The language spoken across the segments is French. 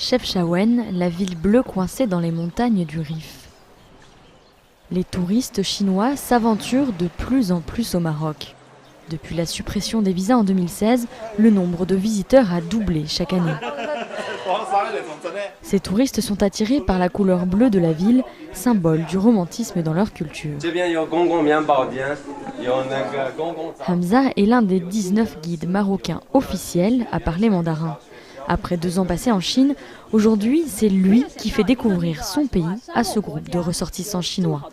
Chefchaouen, la ville bleue coincée dans les montagnes du Rif. Les touristes chinois s'aventurent de plus en plus au Maroc. Depuis la suppression des visas en 2016, le nombre de visiteurs a doublé chaque année. Ces touristes sont attirés par la couleur bleue de la ville, symbole du romantisme dans leur culture. Hamza est l'un des 19 guides marocains officiels à parler mandarin. Après 2 ans passés en Chine, aujourd'hui, c'est lui qui fait découvrir son pays à ce groupe de ressortissants chinois.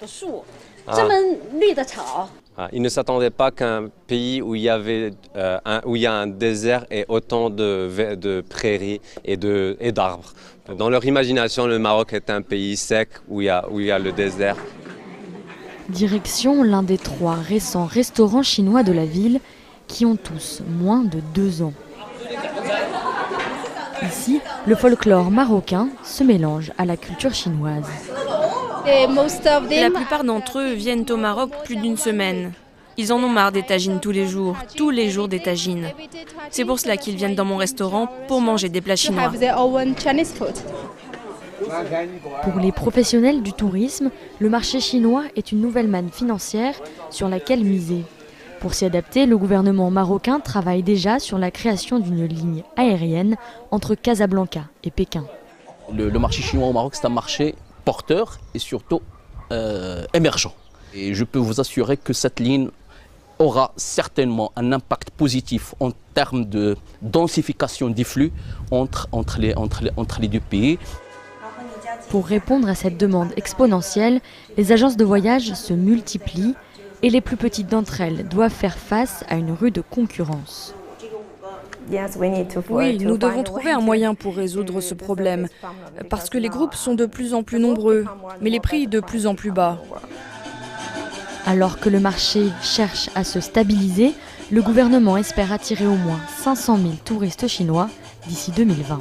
Ils ne s'attendaient pas qu'un pays où il y a un désert et autant de prairies et d'arbres. Dans leur imagination, le Maroc est un pays sec où il y a le désert. Direction l'un des 3 récents restaurants chinois de la ville qui ont tous moins de 2 ans. Ici, le folklore marocain se mélange à la culture chinoise. La plupart d'entre eux viennent au Maroc plus d'1 semaine. Ils en ont marre des tagines tous les jours des tagines. C'est pour cela qu'ils viennent dans mon restaurant pour manger des plats chinois. Pour les professionnels du tourisme, le marché chinois est une nouvelle manne financière sur laquelle miser. Pour s'y adapter, le gouvernement marocain travaille déjà sur la création d'une ligne aérienne entre Casablanca et Pékin. Le marché chinois au Maroc, c'est un marché porteur et surtout émergent. Et je peux vous assurer que cette ligne aura certainement un impact positif en termes de densification des flux entre les 2 pays. Pour répondre à cette demande exponentielle, les agences de voyage se multiplient et les plus petites d'entre elles doivent faire face à une rude concurrence. Oui, nous devons trouver un moyen pour résoudre ce problème, parce que les groupes sont de plus en plus nombreux, mais les prix de plus en plus bas. Alors que le marché cherche à se stabiliser, le gouvernement espère attirer au moins 500 000 touristes chinois d'ici 2020.